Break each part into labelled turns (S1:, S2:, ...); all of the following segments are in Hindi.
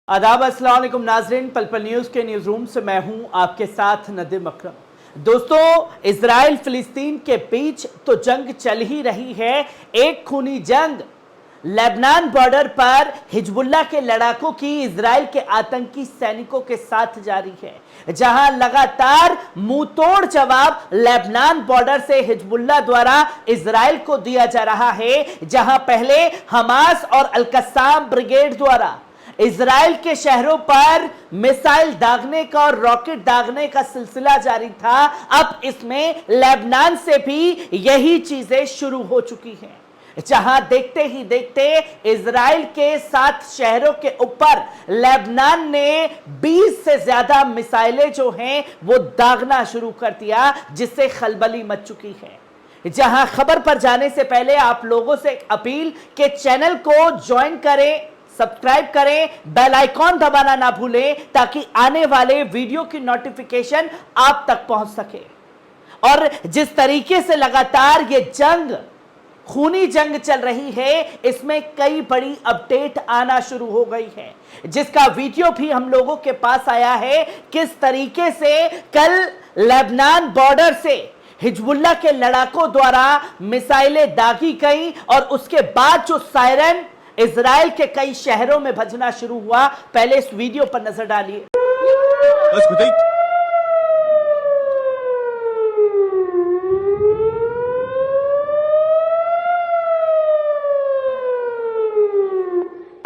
S1: आदाब, अस्सलाम वालेकुम नाज़रीन। पल पल न्यूज़ के न्यूज़ रूम से मैं हूं आपके साथ नदीम अकरम। दोस्तों, इजराइल फिलिस्तीन के बीच तो जंग चल ही रही है। एक खूनी जंग लेबनान बॉर्डर पर हिजबुल्लाह के लड़ाकों की इजराइल के आतंकी सैनिकों के साथ जारी है, जहां लगातार मुंहतोड़ जवाब लेबनान बॉर्डर से हिजबुल्लाह द्वारा इजराइल को दिया जा रहा है। जहां पहले हमास और अल-कस्साम ब्रिगेड द्वारा इजराइल के शहरों पर मिसाइल दागने का और रॉकेट दागने का सिलसिला जारी था, अब इसमें लेबनान से भी यही चीजें शुरू हो चुकी हैं, जहां देखते ही देखते इजराइल के 7 शहरों के ऊपर लेबनान ने 20 से ज्यादा मिसाइलें जो हैं वो दागना शुरू कर दिया, जिससे खलबली मच चुकी है। जहां खबर पर जाने से पहले आप लोगों से एक अपील कि चैनल को ज्वाइन करें, सब्सक्राइब करें, बेल आइकॉन दबाना ना भूलें, ताकि आने वाले वीडियो की नोटिफिकेशन आप तक पहुंच सके। और जिस तरीके से लगातार ये जंग, खूनी जंग चल रही है, इसमें कई बड़ी अपडेट आना शुरू हो गई है, जिसका वीडियो भी हम लोगों के पास आया है। किस तरीके से कल लेबनान बॉर्डर से हिजबुल्लाह के लड़ाकों द्वारा मिसाइलें दागी गई और उसके बाद जो सायरन इजराइल के कई शहरों में बजना शुरू हुआ। पहले इस वीडियो पर नजर डालिए।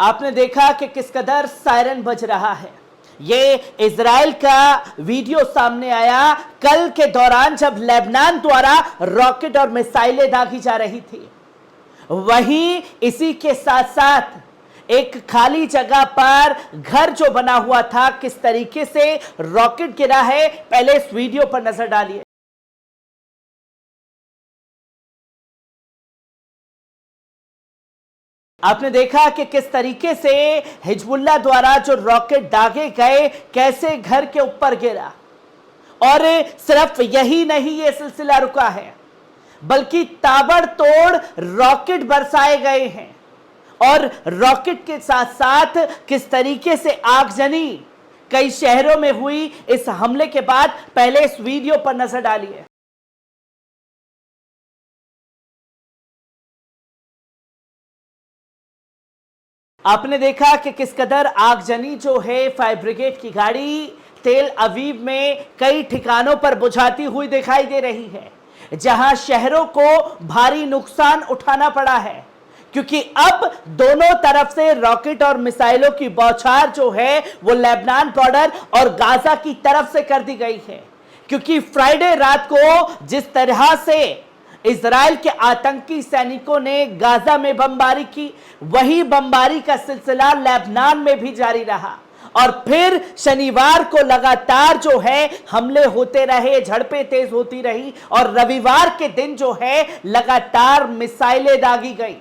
S1: आपने देखा कि किस कदर सायरन बज रहा है। ये इजराइल का वीडियो सामने आया कल के दौरान, जब लेबनान द्वारा रॉकेट और मिसाइलें दागी जा रही थी। वहीं इसी के साथ साथ एक खाली जगह पर घर जो बना हुआ था, किस तरीके से रॉकेट गिरा है, पहले इस वीडियो पर नजर डालिए। आपने देखा कि किस तरीके से हिजबुल्लाह द्वारा जो रॉकेट दागे गए, कैसे घर के ऊपर गिरा। और सिर्फ यही नहीं ये सिलसिला रुका है, बल्कि ताबड़तोड़ रॉकेट बरसाए गए हैं। और रॉकेट के साथ साथ किस तरीके से आगजनी कई शहरों में हुई इस हमले के बाद, पहले इस वीडियो पर नजर डालिए। आपने देखा कि किस कदर आगजनी जो है फायर ब्रिगेड की गाड़ी तेल अवीव में कई ठिकानों पर बुझाती हुई दिखाई दे रही है, जहां शहरों को भारी नुकसान उठाना पड़ा है, क्योंकि अब दोनों तरफ से रॉकेट और मिसाइलों की बौछार जो है वो लेबनान बॉर्डर और गाजा की तरफ से कर दी गई है। क्योंकि फ्राइडे रात को जिस तरह से इजराइल के आतंकी सैनिकों ने गाजा में बमबारी की, वही बमबारी का सिलसिला लेबनान में भी जारी रहा। और फिर शनिवार को लगातार जो है हमले होते रहे, झड़पें तेज होती रही, और रविवार के दिन जो है लगातार मिसाइलें दागी गई।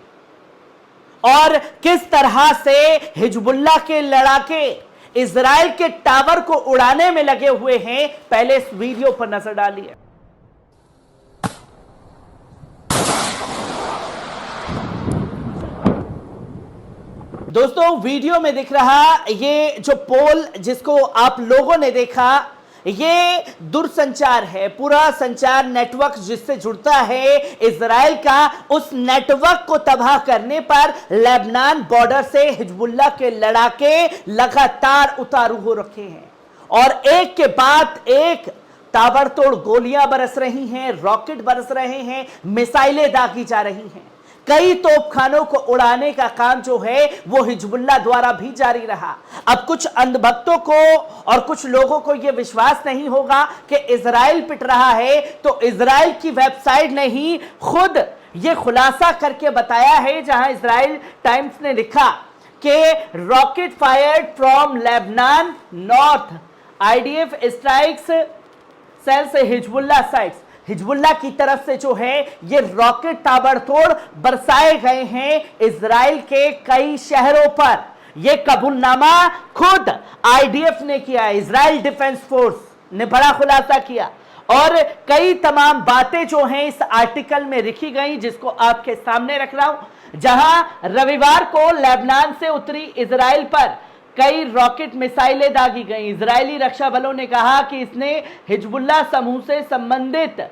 S1: और किस तरह से हिजबुल्लाह के लड़ाके इजराइल के टावर को उड़ाने में लगे हुए हैं, पहले इस वीडियो पर नजर डालिए। दोस्तों, वीडियो में दिख रहा ये जो पोल जिसको आप लोगों ने देखा, ये दूरसंचार है, पूरा संचार नेटवर्क जिससे जुड़ता है इजराइल का। उस नेटवर्क को तबाह करने पर लेबनान बॉर्डर से हिजबुल्लाह के लड़ाके लगातार उतारू हो रखे हैं, और एक के बाद एक ताबड़तोड़ गोलियां बरस रही हैं, रॉकेट बरस रहे हैं, मिसाइलें दागी जा रही हैं। कई तोपखानों को उड़ाने का काम जो है वो हिजबुल्लाह द्वारा भी जारी रहा। अब कुछ अंधभक्तों को और कुछ लोगों को यह विश्वास नहीं होगा कि इजराइल पिट रहा है, तो इजराइल की वेबसाइट ने ही खुद ये खुलासा करके बताया है, जहां इजराइल टाइम्स ने लिखा कि rocket fired from Lebanon north, IDF strikes सेल से हिजबुल्लाह साइट्स। हिजबुल्लाह की तरफ से जो है ये रॉकेट ताबड़तोड़ बरसाए गए हैं इजराइल के कई शहरों पर। ये कबूलनामा खुद आईडीएफ ने किया, इजराइल डिफेंस फोर्स ने बड़ा खुलासा किया, और कई तमाम बातें जो हैं इस आर्टिकल में लिखी गई, जिसको आपके सामने रख रहा हूं। जहां रविवार को लेबनान से उतरी इजराइल पर कई रॉकेट मिसाइलें दागी गई। इजरायली रक्षा बलों ने कहा कि इसने हिजबुल्लाह समूह से संबंधित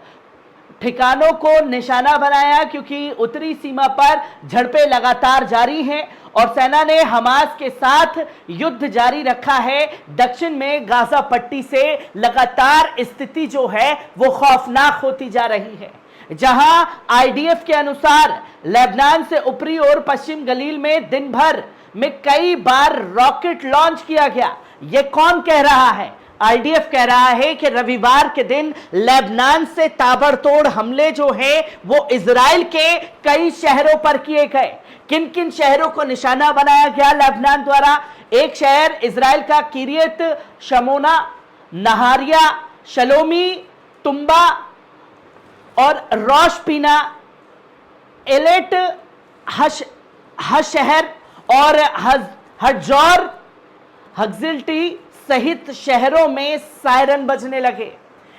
S1: ठिकानों को निशाना बनाया, क्योंकि उत्तरी सीमा पर झड़पें लगातार जारी हैं और सेना ने हमास के साथ युद्ध जारी रखा है। दक्षिण में गाजा पट्टी से लगातार स्थिति जो है वो खौफनाक होती जा रही है, जहां आईडीएफ के अनुसार लेबनान से ऊपरी और पश्चिम गलील में दिन भर में कई बार रॉकेट लॉन्च किया गया। यह कौन कह रहा है? आईडीएफ कह रहा है कि रविवार के दिन लेबनान से ताबड़तोड़ हमले जो है वो इजराइल के कई शहरों पर किए गए। किन किन शहरों को निशाना बनाया गया लेबनान द्वारा? एक शहर इजराइल का किरियत शमोना, नहारिया, शलोमी, तुम्बा और रोशपीना, एलेट, शहर और हजौर, हग्जिल्टी सहित शहरों में सायरन बजने लगे।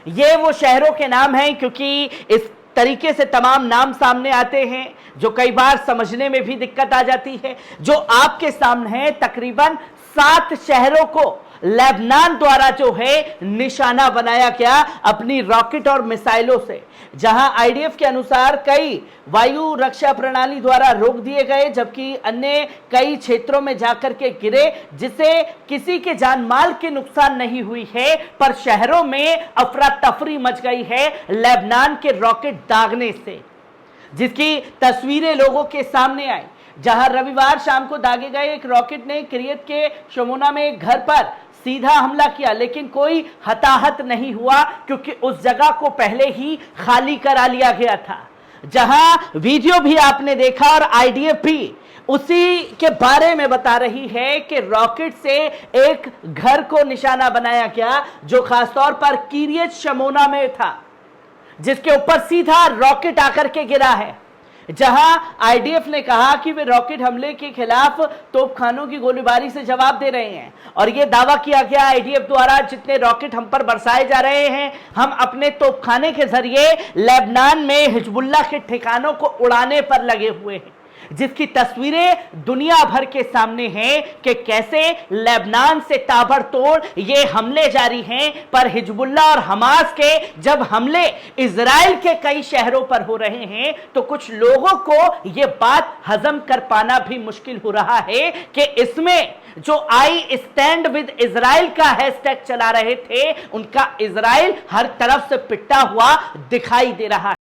S1: ये वो शहरों के नाम हैं, क्योंकि इस तरीके से तमाम नाम सामने आते हैं जो कई बार समझने में भी दिक्कत आ जाती है। जो आपके सामने है, तकरीबन 7 शहरों को लेबनान द्वारा जो है निशाना बनाया गया अपनी रॉकेट और मिसाइलों से, जहां आईडीएफ के अनुसार कई वायु रक्षा प्रणाली द्वारा रोक दिए गए, जबकि अन्य कई क्षेत्रों में जाकर के गिरे, जिसे किसी के जान माल के नुकसान नहीं हुई है, पर शहरों में अफरा तफरी मच गई है लेबनान के रॉकेट दागने से, जिसकी तस्वीरें लोगों के सामने आई। जहां रविवार शाम को दागे गए एक रॉकेट ने किरियत के शमोना में एक घर पर सीधा हमला किया, लेकिन कोई हताहत नहीं हुआ, क्योंकि उस जगह को पहले ही खाली करा लिया गया था। जहां वीडियो भी आपने देखा और आईडीएफ भी उसी के बारे में बता रही है कि रॉकेट से एक घर को निशाना बनाया गया, जो खासतौर पर किरियत शमोना में था, जिसके ऊपर सीधा रॉकेट आकर के गिरा है। जहां आईडीएफ ने कहा कि वे रॉकेट हमले के खिलाफ तोपखानों की गोलीबारी से जवाब दे रहे हैं, और यह दावा किया गया आईडीएफ द्वारा, जितने रॉकेट हम पर बरसाए जा रहे हैं, हम अपने तोपखाने के जरिए लेबनान में हिजबुल्लाह के ठिकानों को उड़ाने पर लगे हुए हैं, जिसकी तस्वीरें दुनिया भर के सामने हैं कि कैसे लेबनान से ताबड़तोड़ ये हमले जारी हैं। पर हिजबुल्लाह और हमास के जब हमले इजराइल के कई शहरों पर हो रहे हैं, तो कुछ लोगों को ये बात हजम कर पाना भी मुश्किल हो रहा है कि इसमें जो आई स्टैंड विद इजराइल का हैशटैग चला रहे थे, उनका इजराइल हर तरफ से पिटा हुआ दिखाई दे रहा है।